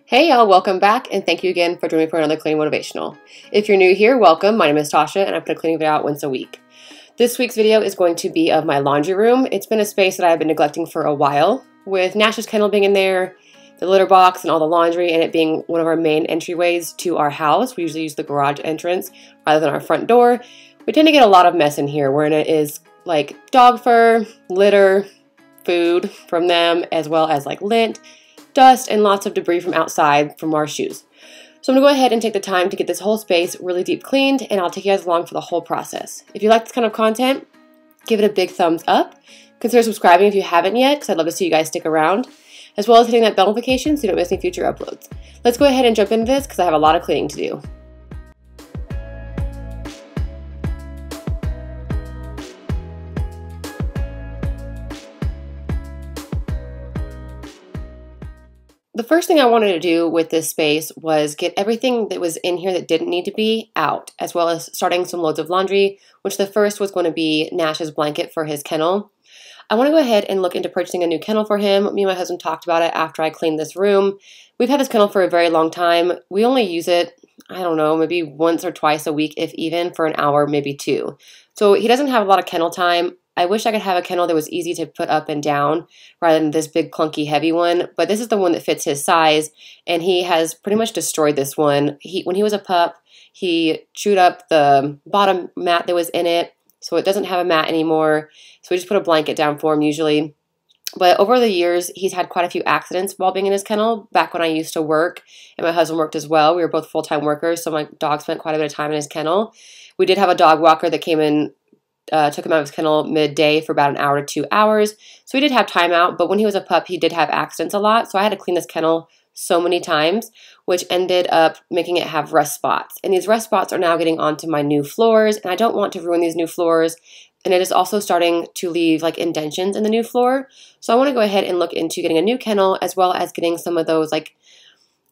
Hey y'all, welcome back, and thank you again for joining me for another cleaning motivational. If you're new here, welcome. My name is Tasha, and I put a cleaning video out once a week. This week's video is going to be of my laundry room. It's been a space that I've been neglecting for a while, with Nash's kennel being in there, the litter box, and all the laundry, and it being one of our main entryways to our house. We usually use the garage entrance rather than our front door. We tend to get a lot of mess in here, wherein it is like dog fur, litter, food from them, as well as like lint, dust, and lots of debris from outside from our shoes. So I'm going to go ahead and take the time to get this whole space really deep cleaned, and I'll take you guys along for the whole process. If you like this kind of content, give it a big thumbs up. Consider subscribing if you haven't yet, because I'd love to see you guys stick around, as well as hitting that bell notification so you don't miss any future uploads. Let's go ahead and jump into this because I have a lot of cleaning to do. The first thing I wanted to do with this space was get everything that was in here that didn't need to be out, as well as starting some loads of laundry, which the first was going to be Nash's blanket for his kennel. I want to go ahead and look into purchasing a new kennel for him. Me and my husband talked about it after I cleaned this room. We've had this kennel for a very long time. We only use it, I don't know, maybe once or twice a week, if even, for an hour, maybe two. So he doesn't have a lot of kennel time. I wish I could have a kennel that was easy to put up and down rather than this big clunky heavy one, but this is the one that fits his size, and he has pretty much destroyed this one. When he was a pup, he chewed up the bottom mat that was in it, so it doesn't have a mat anymore, so we just put a blanket down for him usually. But over the years, he's had quite a few accidents while being in his kennel. Back when I used to work, and my husband worked as well, we were both full-time workers, so my dog spent quite a bit of time in his kennel. We did have a dog walker that came in, took him out of his kennel midday for about an hour to 2 hours. So he did have time out, but when he was a pup, he did have accidents a lot. So I had to clean this kennel so many times, which ended up making it have rust spots. And these rust spots are now getting onto my new floors, and I don't want to ruin these new floors. And it is also starting to leave like indentions in the new floor. So I want to go ahead and look into getting a new kennel, as well as getting some of those like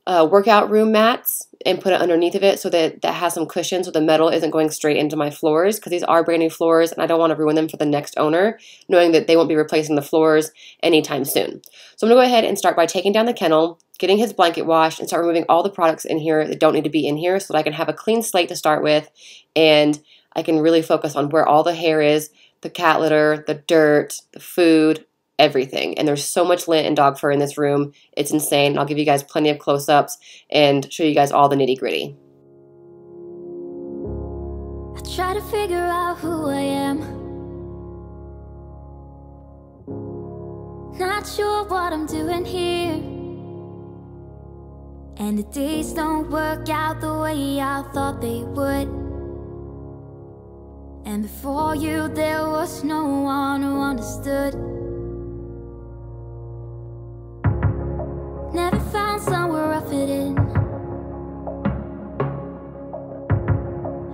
workout room mats and put it underneath of it so that that has some cushion so the metal isn't going straight into my floors, because these are brand new floors and I don't want to ruin them for the next owner, knowing that they won't be replacing the floors anytime soon. So I'm going to go ahead and start by taking down the kennel, getting his blanket washed, and start removing all the products in here that don't need to be in here so that I can have a clean slate to start with, and I can really focus on where all the hair is, the cat litter, the dirt, the food, everything. And there's so much lint and dog fur in this room. It's insane. I'll give you guys plenty of close-ups and show you guys all the nitty-gritty. I try to figure out who I am. Not sure what I'm doing here. And the days don't work out the way I thought they would. And before you there was no one who understood. Never found somewhere I fit in.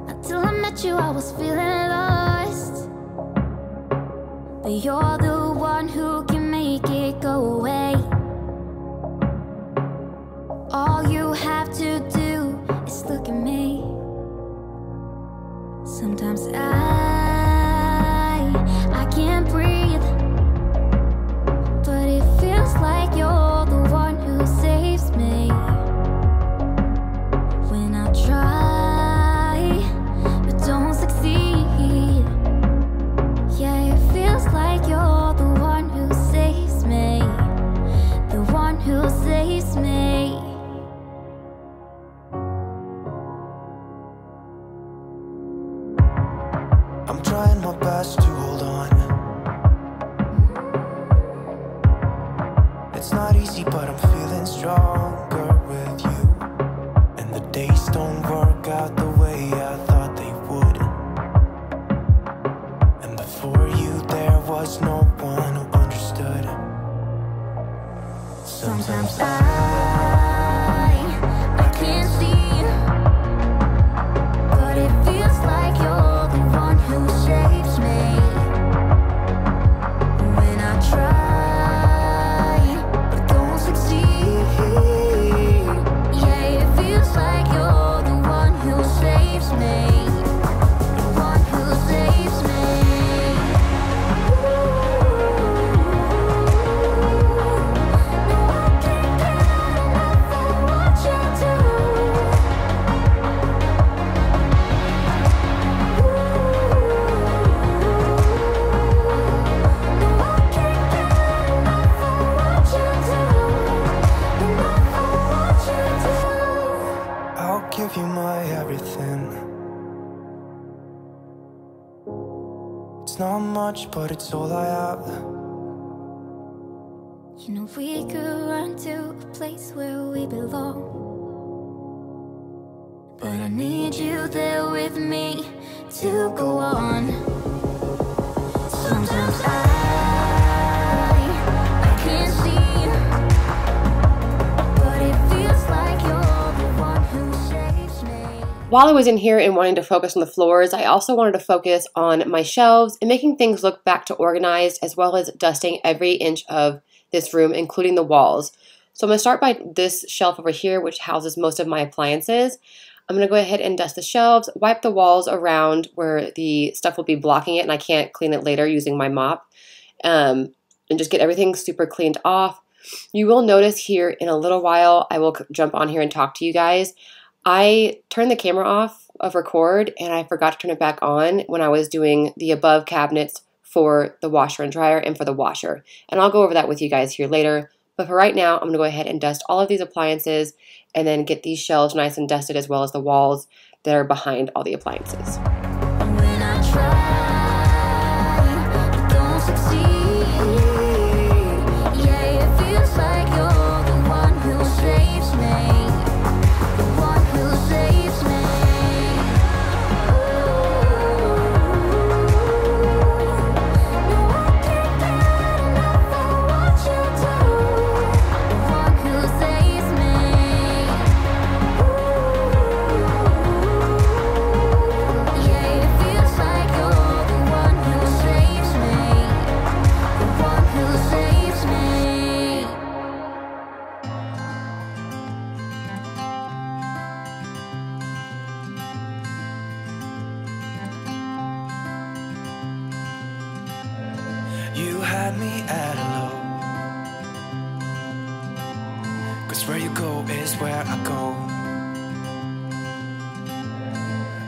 Until I met you, I was feeling lost. But you're the one who can make it go away. All you have to do is look at me. Sometimes I can't breathe, but it feels like you're the one who saves me. When I try, but don't succeed. Yeah, it feels like you're the one who saves me. The one who saves me. I'm trying my best to hold on. It's not easy, but I'm feeling stronger with you. And the days don't work out the way I thought they would. And before you there was no one who understood. Sometimes I can't see, but it feels like you're the one who saves me. When I try, but don't succeed. Yeah, it feels like you're the one who saves me. The one who saves me. No, I can't much, but it's all I have. You know we could run to a place where we belong, but I need you there with me to go on. Sometimes I can't see, but it feels like you're the one who saves me. While I was in here and wanting to focus on the floors, I also wanted to focus on my shelves and making things look back to organized, as well as dusting every inch of this room, including the walls. So I'm going to start by this shelf over here, which houses most of my appliances. I'm going to go ahead and dust the shelves, wipe the walls around where the stuff will be blocking it and I can't clean it later using my mop, and just get everything super cleaned off. You will notice here in a little while, I will jump on here and talk to you guys. I turned the camera off of record and I forgot to turn it back on when I was doing the above cabinets for the washer and dryer and for the washer. And I'll go over that with you guys here later. But for right now, I'm going to go ahead and dust all of these appliances and then get these shelves nice and dusted, as well as the walls that are behind all the appliances. When I try, I don't succeed. Yeah, it feels like you're the one who saves me. The one who saves me. No, I can't get enough of what you do. The one who saves me. Yeah, it feels like you're the one who saves me. The one who saves me. You had me at a low, 'cause where you go is where I go.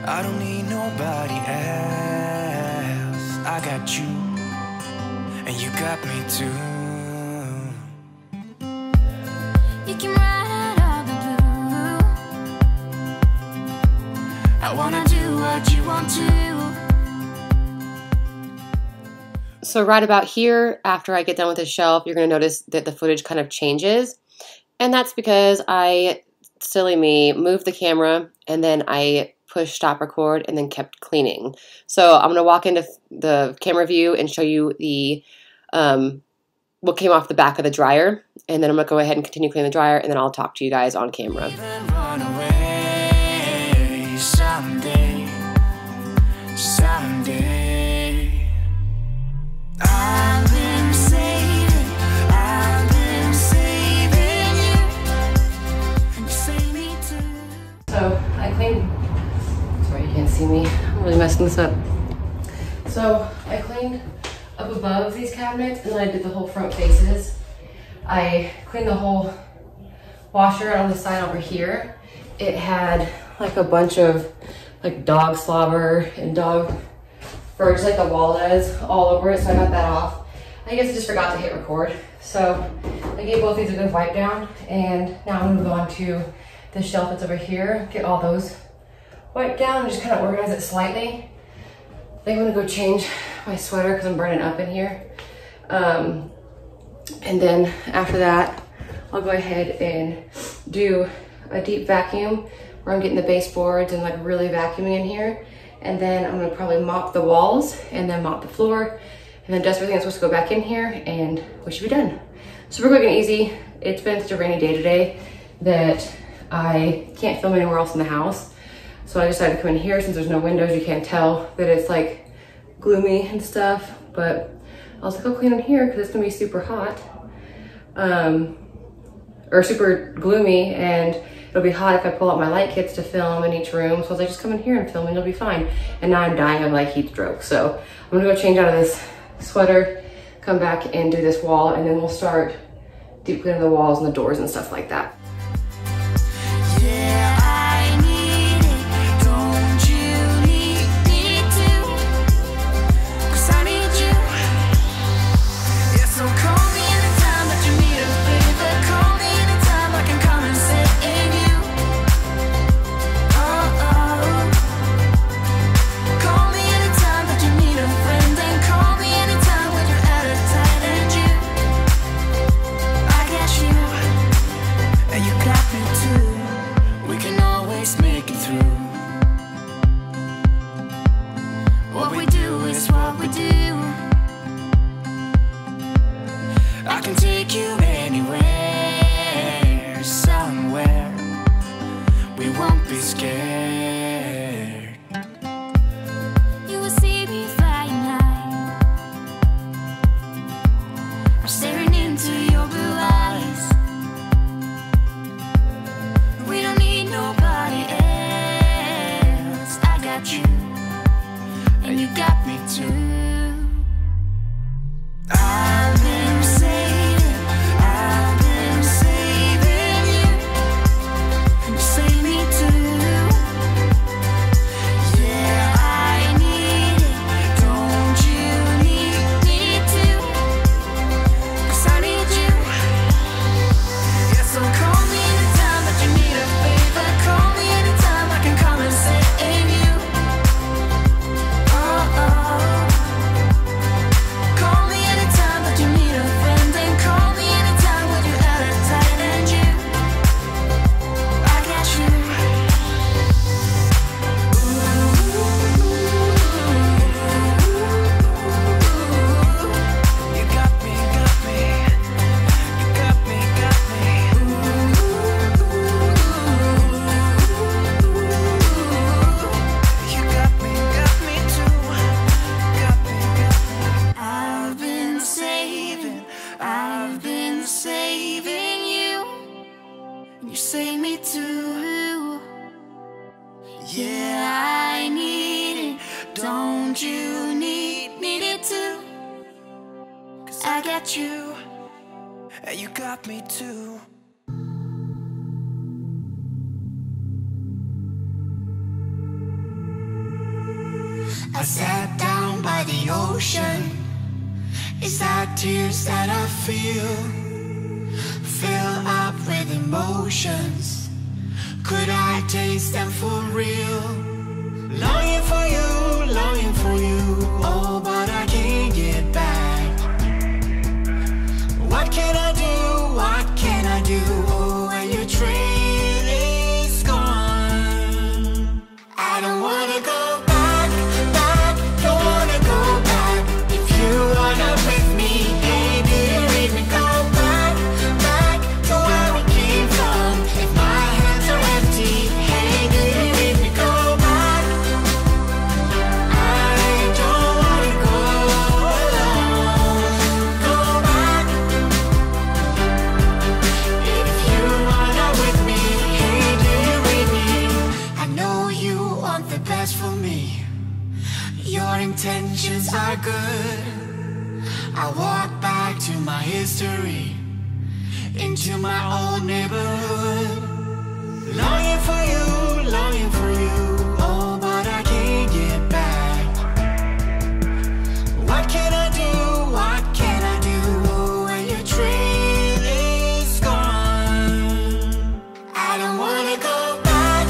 I don't need nobody else. I got you, and you got me too. You came right out of the blue. I wanna do what you want to. So right about here, after I get done with the shelf, you're going to notice that the footage kind of changes. And that's because I, silly me, moved the camera and then I pushed stop record and then kept cleaning. So I'm going to walk into the camera view and show you the what came off the back of the dryer. And then I'm going to go ahead and continue cleaning the dryer, and then I'll talk to you guys on camera. Even run away someday, someday. I've been saving you, and you save me too. So I cleaned, sorry you can't see me, I'm really messing this up. So I cleaned up above these cabinets and then I did the whole front faces. I cleaned the whole washer on the side over here. It had like a bunch of like dog slobber and dog fur, just like the wall does, all over it, so I got that off. I guess I just forgot to hit record. So I gave both these a good wipe down, and now I'm gonna move on to the shelf that's over here, get all those wiped down and just kind of organize it slightly. I think I'm gonna go change my sweater because I'm burning up in here. And then after that, I'll go ahead and do a deep vacuum where I'm getting the baseboards and like really vacuuming in here. And then I'm gonna probably mop the walls and then mop the floor and then dust everything that's supposed to go back in here, and we should be done. Super quick and easy. It's been such a rainy day today that I can't film anywhere else in the house. So I decided to come in here since there's no windows. You can't tell that it's like gloomy and stuff, but I was like, I'll clean in here because it's gonna be super hot. Or super gloomy, and it'll be hot if I pull out my light kits to film in each room. So I was like, just come in here and film and you'll be fine. And now I'm dying of like heat stroke. So I'm gonna go change out of this sweater, come back and do this wall, and then we'll start deep cleaning the walls and the doors and stuff like that. Yeah, I need it. Don't you need me too? 'Cause I need you. Yeah, so call me anytime that you need a favor. Call me anytime I can come and sit in you. Oh, oh. Call me anytime that you need a friend, and call me take you anywhere, somewhere we won't be scared. You will see me flying high. I'm staring into your blue eyes. We don't need nobody else. I got you, and you got me too. I've been saving you, and you save me too. Yeah, I need it, don't you need me too? 'Cause I need you. Yeah, so call me anytime that you need a favor. Call me anytime I can come and save you. Oh, oh. Call me anytime that you need a friend, and call me anytime when you're out of tight and you. I got you. You got me, got me. You got me, got me. You got me too. Got me, got me. I've been saving you, and you save me too. Yeah, I need it, don't you need it too? 'Cause I got you, and you got me too. I sat down by the ocean. It's that tears that I feel, fill up with emotions. Could I taste them for real? Longing for you, oh, but I can't get back. What can I do, what can I do, oh, when your train is gone? I don't wanna go back, don't wanna go back. If you are not with me, hey, do you read me? Go back to where we came from. If my hands are empty, hey, do you read me? Go back. I don't wanna go alone. Go back. If you are not with me, hey, do you read me? I know you want the best for me. Your intentions are good. I walk back to my history, into my old neighborhood. Longing for you, oh, but I can't get back. What can I do, what can I do, oh, when your train is gone? I don't wanna go back,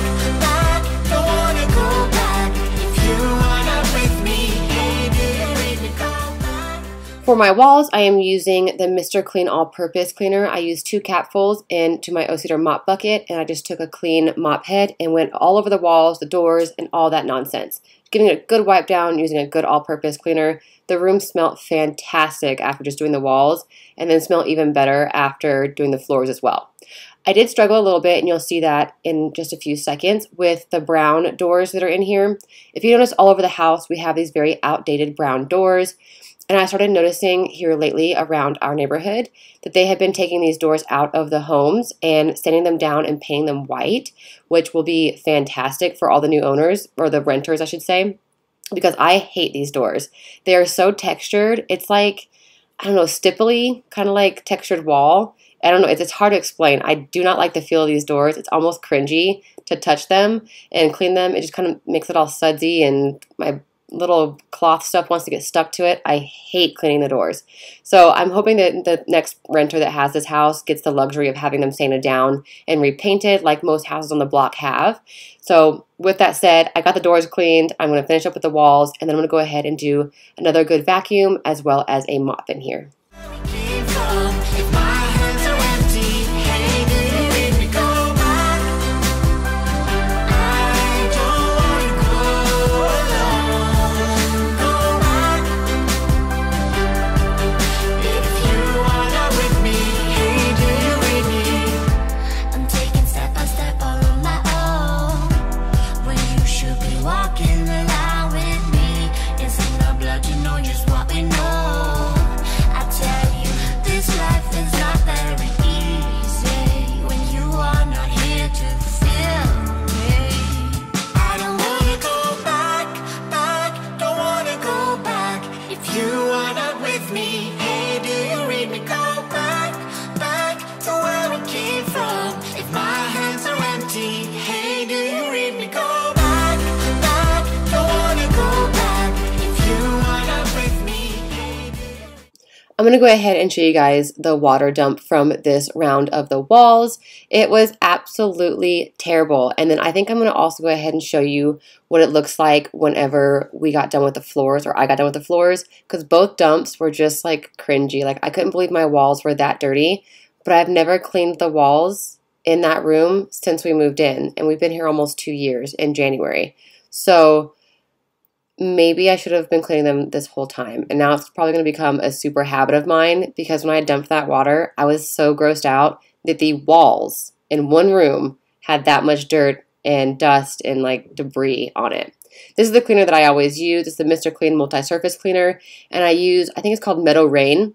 don't wanna go back. If you are not with me, hey, do you read me? Go back. For my walls, I am using the Mr. Clean All-Purpose Cleaner. I used 2 capfuls into my O-Cedar mop bucket, and I just took a clean mop head and went all over the walls, the doors, and all that nonsense. Giving it a good wipe down using a good all-purpose cleaner. The room smelled fantastic after just doing the walls, and then smelled even better after doing the floors as well. I did struggle a little bit, and you'll see that in just a few seconds, with the brown doors that are in here. If you notice, all over the house, we have these very outdated brown doors. And I started noticing here lately around our neighborhood that they have been taking these doors out of the homes and sanding them down and painting them white, which will be fantastic for all the new owners, or the renters, I should say, because I hate these doors. They are so textured. It's like, I don't know, stipply, kind of like textured wall. I don't know, it's hard to explain. I do not like the feel of these doors. It's almost cringy to touch them and clean them. It just kind of makes it all sudsy, and my little cloth stuff wants to get stuck to it. I hate cleaning the doors. So I'm hoping that the next renter that has this house gets the luxury of having them sanded down and repainted like most houses on the block have. So with that said, I got the doors cleaned. I'm going to finish up with the walls, and then I'm going to go ahead and do another good vacuum as well as a mop in here. If you are not with me, with me? Hey, do you read me? Go back, back to where we came from. If my hands are empty, hey, do you read me? Go back, back, don't wanna go back. If you wind up with me, hey, do you... I'm going to go ahead and show you guys the water dump from this round of the walls. It was absolutely terrible. And then I think I'm going to also go ahead and show you what it looks like whenever we got done with the floors, or I got done with the floors, because both dumps were just like cringy. Like, I couldn't believe my walls were that dirty, but I've never cleaned the walls in that room since we moved in, and we've been here almost 2 years in January. So maybe I should have been cleaning them this whole time. And now it's probably going to become a super habit of mine, because when I dumped that water, I was so grossed out that the walls in one room had that much dirt and dust and like debris on it. This is the cleaner that I always use. It's the Mr. Clean Multi-Surface Cleaner. And I use, I think it's called Meadow Rain.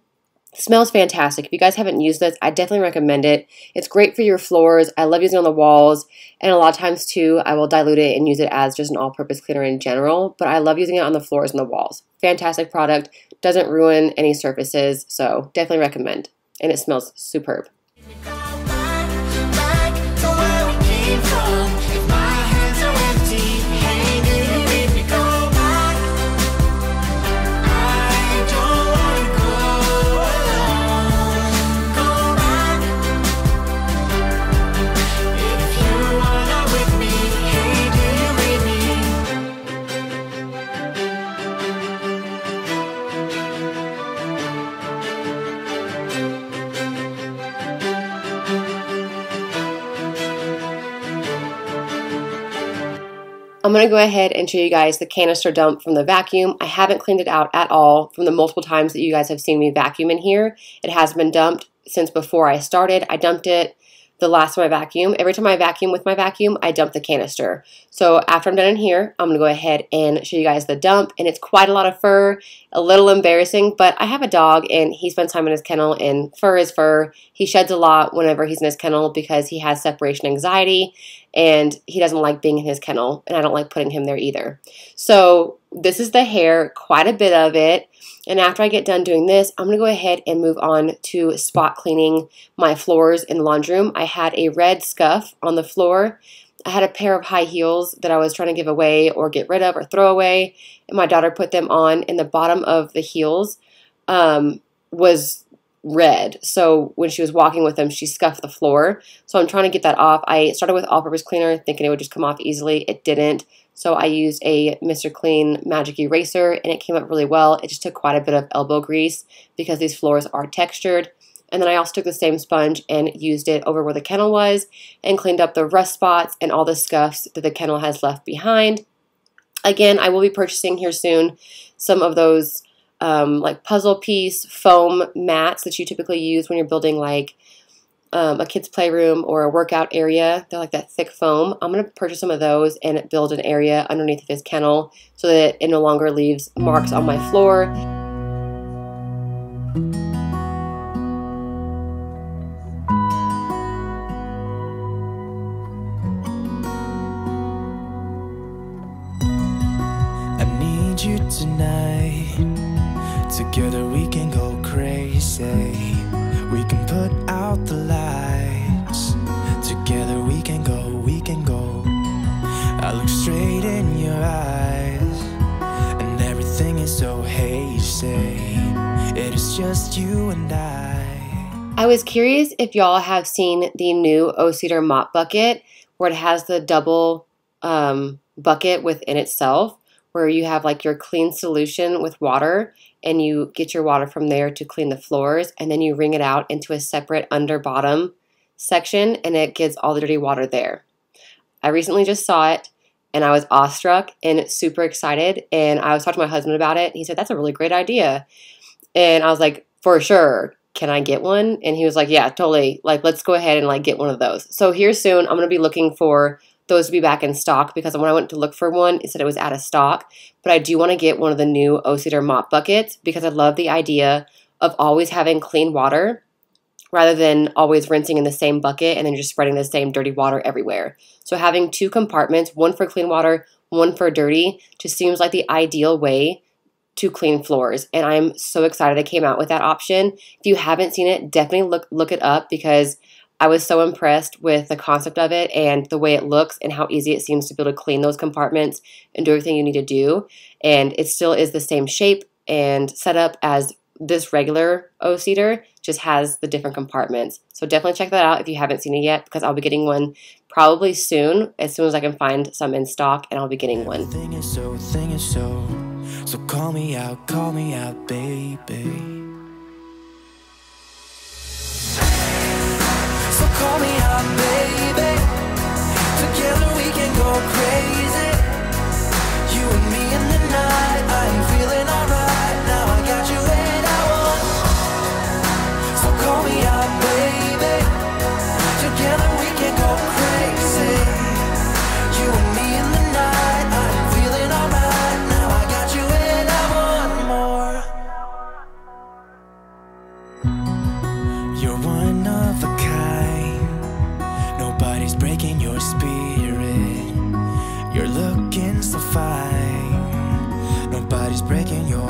It smells fantastic. If you guys haven't used this, I definitely recommend it. It's great for your floors. I love using it on the walls. And a lot of times too, I will dilute it and use it as just an all-purpose cleaner in general. But I love using it on the floors and the walls. Fantastic product. Doesn't ruin any surfaces. So definitely recommend. And it smells superb. Go back, back to where we came from. If my hands are empty, hey, do you read me? Go back. I don't wanna go alone. Go back. If you wanna with me, hey, do you read me? I'm going to go ahead and show you guys the canister dump from the vacuum. I haven't cleaned it out at all from the multiple times that you guys have seen me vacuum in here. It has been dumped since before I started. I dumped it the last time I vacuum. Every time I vacuum with my vacuum, I dump the canister. So after I'm done in here, I'm going to go ahead and show you guys the dump. And it's quite a lot of fur, a little embarrassing, but I have a dog and he spends time in his kennel, and fur is fur. He sheds a lot whenever he's in his kennel because he has separation anxiety and he doesn't like being in his kennel, and I don't like putting him there either. So this is the hair, quite a bit of it. And after I get done doing this, I'm going to go ahead and move on to spot cleaning my floors in the laundry room. I had a red scuff on the floor. I had a pair of high heels that I was trying to give away or get rid of or throw away, and my daughter put them on, and the bottom of the heels was red. So when she was walking with them, she scuffed the floor. So I'm trying to get that off. I started with all-purpose cleaner thinking it would just come off easily. It didn't. So I used a Mr. Clean Magic Eraser, and it came up really well. It just took quite a bit of elbow grease because these floors are textured. And then I also took the same sponge and used it over where the kennel was and cleaned up the rust spots and all the scuffs that the kennel has left behind. Again, I will be purchasing here soon some of those like puzzle piece foam mats that you typically use when you're building like a kid's playroom or a workout area. They're like that thick foam. I'm going to purchase some of those and build an area underneath of his kennel so that it no longer leaves marks on my floor. I need you tonight. Together we can go crazy. We can put out the lights. Together we can go, we can go. I look straight in your eyes, and everything is so hazy. It is just you and I was curious if y'all have seen the new O-Cedar mop bucket where it has the double bucket within itself, where you have like your clean solution with water and you get your water from there to clean the floors, and then you wring it out into a separate under-bottom section and it gets all the dirty water there. I recently just saw it and I was awestruck and super excited, and I was talking to my husband about it. He said, that's a really great idea. And I was like, for sure, can I get one? And he was like, yeah, totally. Like, let's go ahead and like get one of those. So here soon, I'm going to be looking for those to be back in stock, because when I went to look for one, it said it was out of stock. But I do want to get one of the new O-Cedar mop buckets because I love the idea of always having clean water rather than always rinsing in the same bucket and then just spreading the same dirty water everywhere. So having two compartments, one for clean water, one for dirty, just seems like the ideal way to clean floors, and I'm so excited I came out with that option. If you haven't seen it, definitely look it up, because I was so impressed with the concept of it and the way it looks and how easy it seems to be able to clean those compartments and do everything you need to do. And it still is the same shape and setup as this regular O-Seater, just has the different compartments. So definitely check that out if you haven't seen it yet, because I'll be getting one probably soon as I can find some in stock, and I'll be getting one. Thing is so call me out, baby. So call me out, baby. Together we can go crazy. You and me in the night. I'm feeling alright. Now I got you and I want. So call me out, baby. Together we can go crazy. You and me in the night. I'm feeling alright. Now I got you and I want more. You're one of a kind. Nobody's breaking your spirit. You're looking so fine. Nobody's breaking your.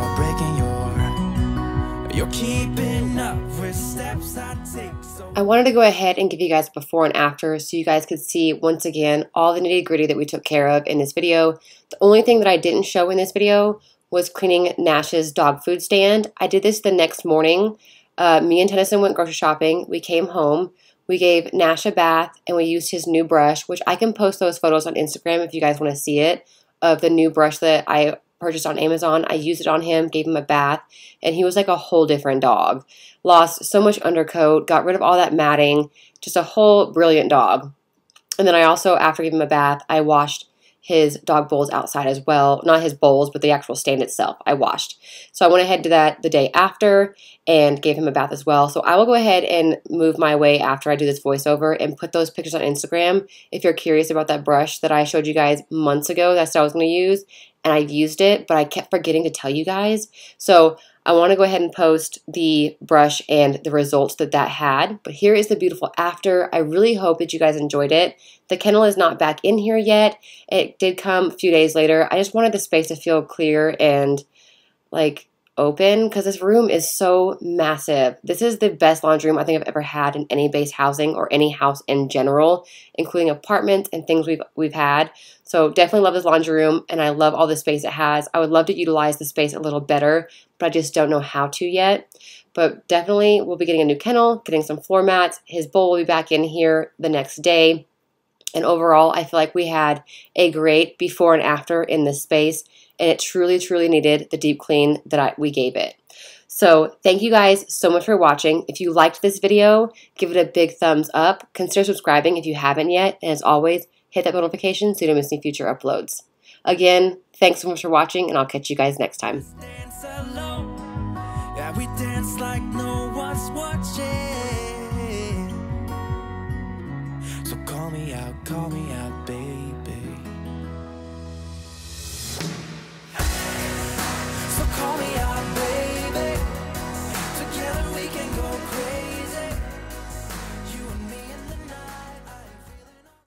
You're keeping up with steps I take. I wanted to go ahead and give you guys before and after so you guys could see once again all the nitty gritty that we took care of in this video. The only thing that I didn't show in this video was cleaning Nash's dog food stand. I did this the next morning. Me and Tennyson went grocery shopping. We came home. We gave Nash a bath, and we used his new brush, which I can post those photos on Instagram if you guys want to see it, of the new brush that I purchased on Amazon. I used it on him, gave him a bath, and he was like a whole different dog. Lost so much undercoat, got rid of all that matting, just a whole brilliant dog. And then I also, after giving him a bath, I washed his dog bowls outside as well. Not his bowls, but the actual stand itself I washed. So I went ahead and did that the day after and gave him a bath as well. So I will go ahead and move my way after I do this voiceover and put those pictures on Instagram if you're curious about that brush that I showed you guys months ago. That's what I was going to use, and I used it, but I kept forgetting to tell you guys. So I want to go ahead and post the brush and the results that had. But here is the beautiful after. I really hope that you guys enjoyed it. The kennel is not back in here yet. It did come a few days later. I just wanted the space to feel clear and like open, because this room is so massive. This is the best laundry room I think I've ever had in any base housing or any house in general, including apartments and things we've had. So definitely love this laundry room, and I love all the space it has. I would love to utilize the space a little better, but I just don't know how to yet. But definitely we'll be getting a new kennel, getting some floor mats. His bowl will be back in here the next day. And overall, I feel like we had a great before and after in this space, and it truly, truly needed the deep clean that we gave it. So thank you guys so much for watching. If you liked this video, give it a big thumbs up. Consider subscribing if you haven't yet. And as always, hit that notification so you don't miss any future uploads. Again, thanks so much for watching, and I'll catch you guys next time. Dance alone. Yeah, we dance like no one's watching. So call me out,